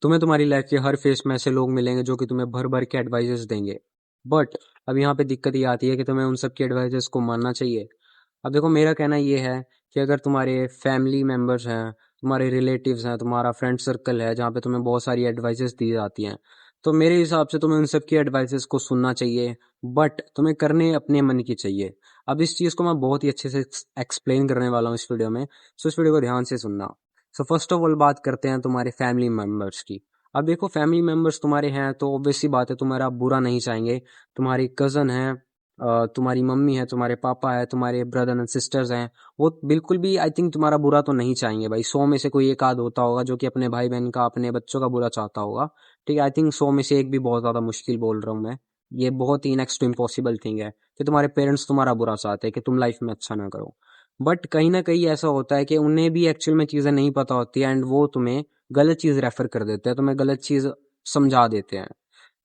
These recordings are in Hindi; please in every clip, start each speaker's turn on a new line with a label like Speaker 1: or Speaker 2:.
Speaker 1: तुम्हें तुम्हारी लाइफ के हर फेस में ऐसे लोग मिलेंगे जो कि तुम्हें भर भर के एडवाइजेस देंगे। बट अब यहाँ पे दिक्कत ये आती है कि तुम्हें उन सब की एडवाइजेस को मानना चाहिए। अब देखो, मेरा कहना ये है कि अगर तुम्हारे फैमिली मेम्बर्स हैं, तुम्हारे रिलेटिव्स हैं, तुम्हारा फ्रेंड सर्कल है जहाँ पे तुम्हें बहुत सारी एडवाइजेस दी जाती हैं, तो मेरे हिसाब से तुम्हें उन सब की एडवाइजेस को सुनना चाहिए। बट तुम्हें करने अपने मन की चाहिए। अब इस चीज़ को मैं बहुत ही अच्छे से एक्सप्लेन करने वाला हूँ इस वीडियो में, सो इस वीडियो को ध्यान से सुनना। सो फर्स्ट ऑफ ऑल बात करते हैं तुम्हारे फैमिली मेम्बर्स की। अब देखो, फैमिली मेम्बर्स तुम्हारे हैं तो ऑब्वियस सी बात है तुम्हारा बुरा नहीं चाहेंगे। तुम्हारी कज़न है, तुम्हारी मम्मी है, तुम्हारे पापा है, तुम्हारे ब्रदर एंड सिस्टर्स हैं, वो बिल्कुल भी आई थिंक तुम्हारा बुरा तो नहीं चाहेंगे भाई। 100 में से कोई एक आध होता होगा जो कि अपने भाई बहन का, अपने बच्चों का बुरा चाहता होगा। ठीक है, आई थिंक 100 में से एक भी बहुत ज़्यादा मुश्किल बोल रहा हूँ मैं। ये बहुत ही नेक्स्ट टू इम्पॉसिबल थिंग है कि तुम्हारे पेरेंट्स तुम्हारा बुरा चाहते हैं कि तुम लाइफ में अच्छा ना करो। बट कहीं ना कहीं ऐसा होता है कि उन्हें भी एक्चुअल में चीज़ें नहीं पता होती एंड वो तुम्हें गलत चीज़ रेफर कर देते हैं, तुम्हें गलत चीज़ समझा देते हैं।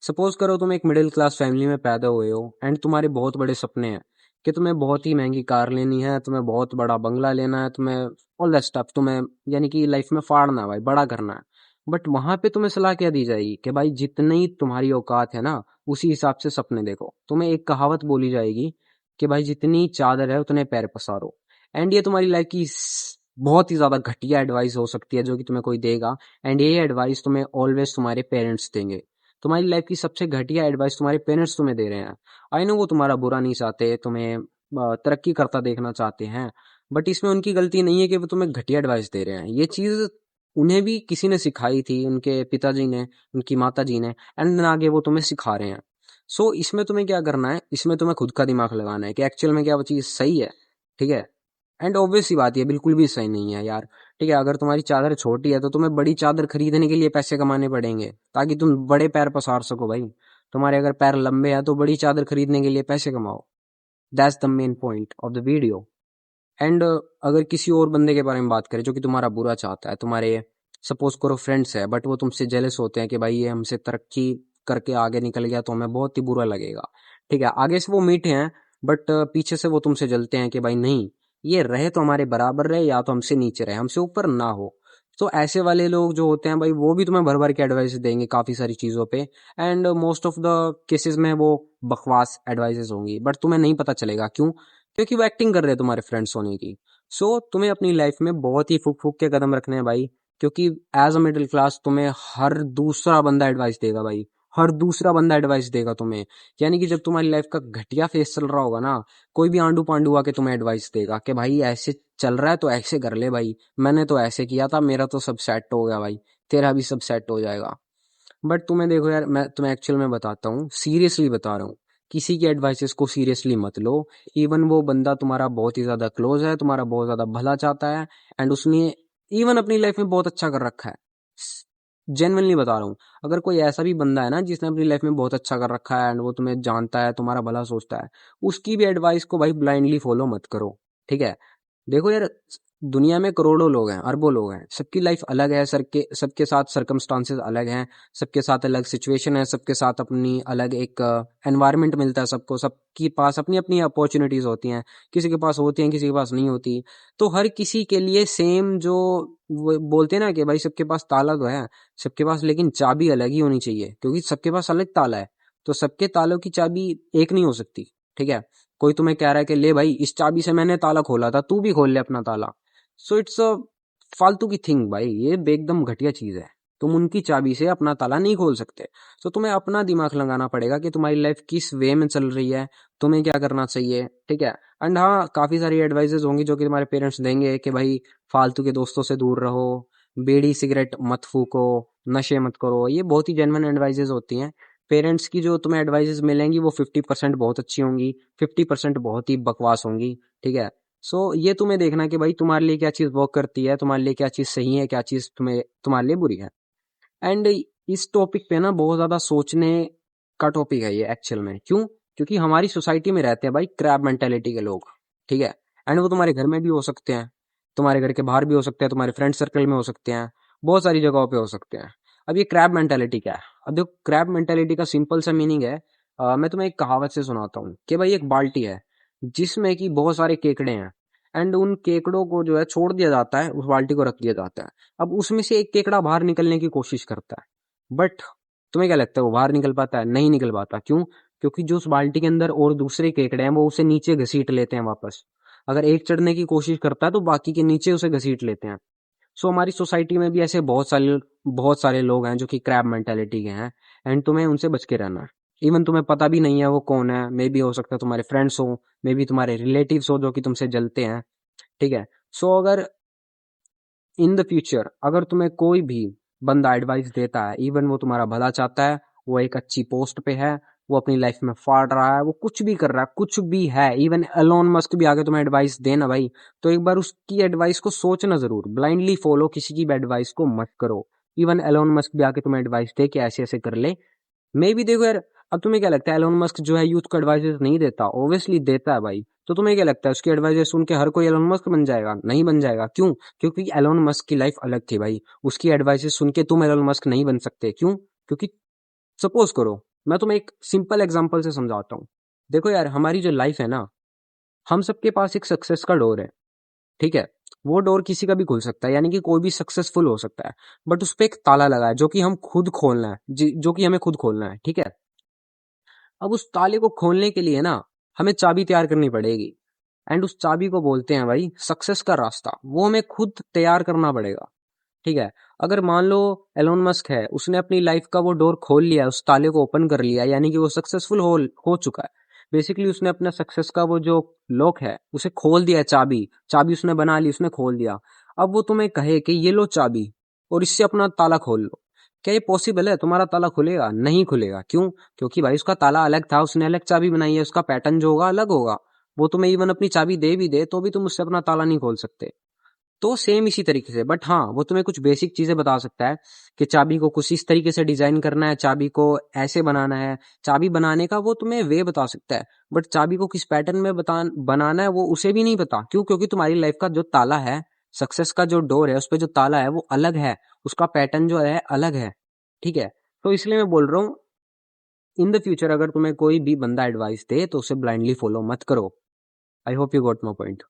Speaker 1: सपोज करो तुम एक मिडिल क्लास फैमिली में पैदा हुए हो एंड तुम्हारे बहुत बड़े सपने हैं कि तुम्हें बहुत ही महंगी कार लेनी है, तुम्हें बहुत बड़ा बंगला लेना है, तुम्हें ऑल दैट स्टफ, तुम्हें यानी कि लाइफ में फाड़ना है भाई, बड़ा करना है। बट वहां पे तुम्हें सलाह क्या दी जाएगी कि भाई जितनी तुम्हारी औकात है ना, उसी हिसाब से सपने देखो। तुम्हें एक कहावत बोली जाएगी कि भाई जितनी चादर है उतने पैर पसारो। एंड ये तुम्हारी लाइफ की बहुत ही ज्यादा घटिया एडवाइस हो सकती है जो कि तुम्हें कोई देगा। एंड ये एडवाइस तुम्हें ऑलवेज तुम्हारे पेरेंट्स देंगे। तुम्हारी लाइफ की सबसे घटिया एडवाइस तुम्हारे पेरेंट्स तुम्हें दे रहे हैं। आई नो वो तुम्हारा बुरा नहीं चाहते, तुम्हें तरक्की करता देखना चाहते हैं। बट इसमें उनकी गलती नहीं है कि वो तुम्हें घटिया एडवाइस दे रहे हैं। ये चीज उन्हें भी किसी ने सिखाई थी, उनके पिताजी ने, उनकी माता जी ने, एंड आगे वो तुम्हें सिखा रहे हैं। सो इसमें तुम्हें क्या करना है, इसमें तुम्हें खुद का दिमाग लगाना है कि एक्चुअल में क्या वो चीज़ सही है। ठीक है, एंड ऑब्वियस सी बात है बिल्कुल भी सही नहीं है यार। ठीक है, अगर तुम्हारी चादर छोटी है तो तुम्हें बड़ी चादर खरीदने के लिए पैसे कमाने पड़ेंगे ताकि तुम बड़े पैर पसार सको भाई। तुम्हारे अगर पैर लंबे हैं तो बड़ी चादर खरीदने के लिए पैसे कमाओ। That's the main point of the video. And अगर किसी और बंदे के बारे में बात करें जो कि तुम्हारा बुरा चाहता है, तुम्हारे सपोज करो फ्रेंड्स है बट वो तुमसे जेलस होते हैं कि भाई ये हमसे तरक्की करके आगे निकल गया तो हमें बहुत ही बुरा लगेगा। ठीक है, आगे से वो मीठे हैं बट पीछे से वो तुमसे जलते हैं कि भाई नहीं, ये रहे तो हमारे बराबर रहे या तो हमसे नीचे रहे, हमसे ऊपर ना हो। तो ऐसे वाले लोग जो होते हैं भाई वो भी तुम्हें भर भर के एडवाइस देंगे काफ़ी सारी चीज़ों पे। And most of the cases में वो बकवास एडवाइसेस होंगी बट तुम्हें नहीं पता चलेगा क्यों, क्योंकि वो एक्टिंग कर रहे हैं तुम्हारे फ्रेंड्स होने की। सो तुम्हें अपनी लाइफ में बहुत ही फूक फूक के कदम रखने हैं भाई, क्योंकि एज अ मिडिल क्लास तुम्हें हर दूसरा बंदा एडवाइस देगा भाई। हर दूसरा बंदा एडवाइस देगा तुम्हें। यानी कि जब तुम्हारी लाइफ का घटिया फेस चल रहा होगा ना, कोई भी आंडू पांडू आके तुम्हें एडवाइस देगा कि भाई ऐसे चल रहा है तो ऐसे कर ले भाई, मैंने तो ऐसे किया था, मेरा तो सब सेट हो गया भाई, तेरा भी सब सेट हो जाएगा। बट तुम्हें देखो यार, मैं तुम्हें एक्चुअल में बताता हूँ, सीरियसली बता रहा हूँ, किसी की एडवाइसेस को सीरियसली मत लो। इवन वो बंदा तुम्हारा बहुत ही ज्यादा क्लोज है, तुम्हारा बहुत ज्यादा भला चाहता है एंड उसने इवन अपनी लाइफ में बहुत अच्छा कर रखा है। जेन्युइनली बता रहा हूँ, अगर कोई ऐसा भी बंदा है ना जिसने अपनी लाइफ में बहुत अच्छा कर रखा है एंड वो तुम्हें जानता है, तुम्हारा भला सोचता है, उसकी भी एडवाइस को भाई ब्लाइंडली फॉलो मत करो। ठीक है, देखो यार, दुनिया में करोड़ों लोग हैं, अरबों लोग हैं, सबकी लाइफ अलग है, सबके साथ सर्कमस्टांसेस अलग हैं, सबके साथ अलग सिचुएशन है, सबके साथ अपनी अलग एक एनवायरनमेंट मिलता है सबको, सबके पास अपनी अपनी अपॉर्चुनिटीज होती हैं, किसी के पास होती हैं, किसी के पास नहीं होती। तो हर किसी के लिए सेम जो वो बोलते हैं ना कि भाई सबके पास ताला तो है, सबके पास लेकिन चाबी अलग ही होनी चाहिए, क्योंकि सबके पास अलग ताला है। तो सबके तालों की चाबी एक नहीं हो सकती। ठीक है, कोई तुम्हें कह रहा है कि ले भाई इस चाबी से मैंने ताला खोला था, तू भी खोल ले अपना ताला। सो इट्स अ फालतू की थिंग भाई, ये एकदम घटिया चीज है। तुम उनकी चाबी से अपना ताला नहीं खोल सकते। तो तुम्हें अपना दिमाग लगाना पड़ेगा कि तुम्हारी लाइफ किस वे में चल रही है, तुम्हें क्या करना चाहिए। ठीक है, एंड हाँ, काफी सारी एडवाइजेस होंगी जो कि तुम्हारे पेरेंट्स देंगे कि भाई फालतू के दोस्तों से दूर रहो, बीड़ी सिगरेट मत फूको, नशे मत करो। ये बहुत ही जेन्युइन एडवाइजेस होती हैं। पेरेंट्स की जो तुम्हें एडवाइजेस मिलेंगी वो 50% बहुत अच्छी होंगी, 50% बहुत ही बकवास होंगी। ठीक है, सो ये तुम्हें देखना कि भाई तुम्हारे लिए क्या चीज़ वर्क करती है, तुम्हारे लिए क्या चीज़ सही है, क्या चीज़ तुम्हारे लिए बुरी है। एंड इस टॉपिक पे ना बहुत ज़्यादा सोचने का टॉपिक है ये एक्चुअल में। क्यों? क्योंकि हमारी सोसाइटी में रहते हैं भाई क्रैब मेंटेलिटी के लोग। ठीक है, एंड वो तुम्हारे घर में भी हो सकते हैं, तुम्हारे घर के बाहर भी हो सकते हैं, तुम्हारे फ्रेंड सर्कल में हो सकते हैं, बहुत सारी जगहों पे हो सकते हैं। अब ये क्रैब मेंटेलिटी क्या है? अब देखो, क्रैब मेंटेलिटी का सिंपल सा मीनिंग है, मैं तुम्हें एक कहावत से सुनाता हूँ कि भाई एक बाल्टी है जिसमें कि बहुत सारे केकड़े हैं एंड उन केकड़ों को जो है छोड़ दिया जाता है, उस बाल्टी को रख दिया जाता है। अब उसमें से एक केकड़ा बाहर निकलने की कोशिश करता है, बट तुम्हें क्या लगता है वो बाहर निकल पाता है? नहीं निकल पाता। क्यों? क्योंकि जो उस बाल्टी के अंदर और दूसरे केकड़े हैं वो उसे नीचे घसीट लेते हैं वापस। अगर एक चढ़ने की कोशिश करता है तो बाकी के नीचे उसे घसीट लेते हैं। सो हमारी सोसाइटी में भी ऐसे बहुत सारे लोग हैं जो कि क्रैब मेंटेलिटी के हैं, एंड तुम्हें उनसे बच के रहना है। इवन तुम्हें पता भी नहीं है वो कौन है, मे बी हो सकता है तुम्हारे फ्रेंड्स हो, मे बी तुम्हारे रिलेटिव्स हो जो कि तुमसे जलते हैं। ठीक है। सो अगर इन द फ्यूचर अगर तुम्हें कोई भी बंदा एडवाइस देता है, इवन वो तुम्हारा भला चाहता है, वो एक अच्छी पोस्ट पे है, वो अपनी लाइफ में फाड़ रहा है, वो कुछ भी कर रहा है, कुछ भी है, इवन एलोन मस्क भी आगे तुम्हें एडवाइस देना भाई, तो एक बार उसकी एडवाइस को सोचना जरूर। ब्लाइंडली फॉलो किसी की भी एडवाइस को मत करो। इवन एलोन मस्क भी आके तुम्हें एडवाइस दे कि ऐसे ऐसे कर ले, मे भी देखो यार। अब तुम्हें क्या लगता है एलोन मस्क जो है यूथ को एडवाइजेस नहीं देता? ऑब्वियसली देता है भाई। तो तुम्हें क्या लगता है उसकी एडवाइजेस सुन के हर कोई एलोन मस्क बन जाएगा? नहीं बन जाएगा। क्यों? क्योंकि एलोन मस्क की लाइफ अलग थी भाई। उसकी एडवाइजेस सुन के तुम एलोन मस्क नहीं बन सकते। क्यों? क्योंकि सपोज करो, मैं तुम्हें एक सिंपल एग्जांपल से समझाता हूँ। देखो यार, हमारी जो लाइफ है ना, हम सबके पास एक सक्सेस का डोर है। ठीक है। वो डोर किसी का भी खुल सकता है, यानी कि कोई भी सक्सेसफुल हो सकता है, बट उस पर एक ताला लगा है जो कि हम खुद खोलना है, जो कि हमें खुद खोलना है। ठीक है। अब उस ताले को खोलने के लिए ना हमें चाबी तैयार करनी पड़ेगी, एंड उस चाबी को बोलते हैं भाई सक्सेस का रास्ता। वो हमें खुद तैयार करना पड़ेगा। ठीक है। अगर मान लो एलोन मस्क है, उसने अपनी लाइफ का वो डोर खोल लिया, उस ताले को ओपन कर लिया, यानी कि वो सक्सेसफुल हो चुका है। बेसिकली उसने अपना सक्सेस का वो जो लॉक है उसे खोल दिया है। चाबी चाबी उसने बना ली, उसने खोल दिया। अब वो तुम्हें कहे कि ये लो चाबी और इससे अपना ताला खोल लो, क्या ये पॉसिबल है? तुम्हारा ताला खुलेगा? नहीं खुलेगा। क्यों? क्योंकि भाई उसका ताला अलग था, उसने अलग चाबी बनाई है, उसका पैटर्न जो होगा अलग होगा। वो तुम्हें इवन अपनी चाबी दे भी दे तो भी तुम उससे अपना ताला नहीं खोल सकते। तो सेम इसी तरीके से, बट हाँ वो तुम्हें कुछ बेसिक चीजें बता सकता है कि चाबी को कुछ इस तरीके से डिजाइन करना है, चाबी को ऐसे बनाना है। चाबी बनाने का वो तुम्हें वे बता सकता है, बट चाबी को किस पैटर्न में बनाना है वो उसे भी नहीं पता। क्यों? क्योंकि तुम्हारी लाइफ का जो ताला है, सक्सेस का जो डोर है, उस पर जो ताला है वो अलग है, उसका पैटर्न जो है अलग है। ठीक है। तो इसलिए मैं बोल रहा हूँ, इन द फ्यूचर अगर तुम्हें कोई भी बंदा एडवाइस दे तो उसे ब्लाइंडली फॉलो मत करो। I hope you got my point.